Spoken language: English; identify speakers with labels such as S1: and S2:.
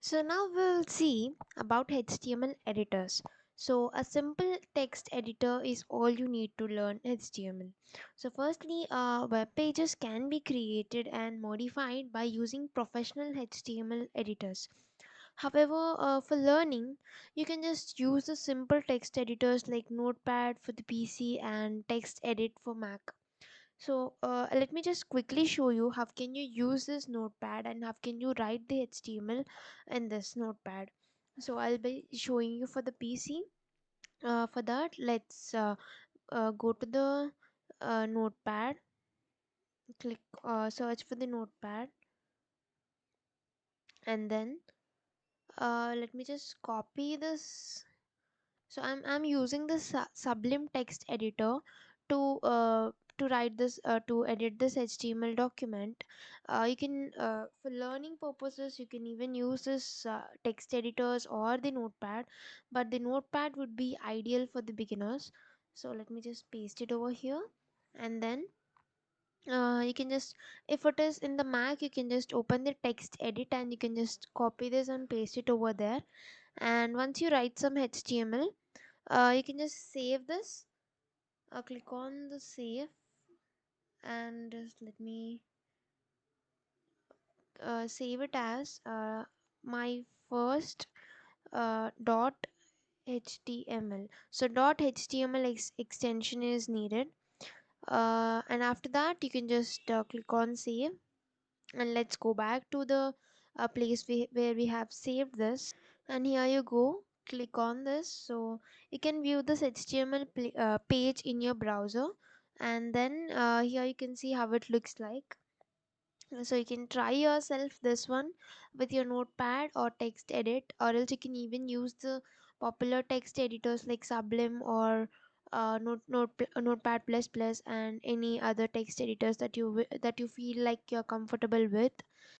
S1: So now we'll see about HTML editors. So a simple text editor is all you need to learn HTML. So firstly, web pages can be created and modified by using professional HTML editors. However, for learning, you can just use the simple text editors like Notepad for the PC and TextEdit for Mac. So let me just quickly show you how can you use this notepad and how can you write the HTML in this notepad. So I'll be showing you for the PC. For that, let's go to the notepad, click search for the notepad, and then let me just copy this. So I'm using the Sublime text editor to write this to edit this HTML document. You can for learning purposes you can even use this text editors or the notepad, but the notepad would be ideal for the beginners. So let me just paste it over here, and then you can just, if it is in the Mac, you can just open the text edit and you can just copy this and paste it over there. And once you write some HTML, you can just save this. Click on the save, and just let me save it as my first dot html. So dot html extension is needed, and after that you can just click on save, and let's go back to the place where we have saved this, and here you go, click on this. So you can view this HTML page in your browser, and then here you can see how it looks like. So you can try yourself this one with your notepad or text edit, or else you can even use the popular text editors like Sublime or notepad plus plus and any other text editors that you feel like you're comfortable with.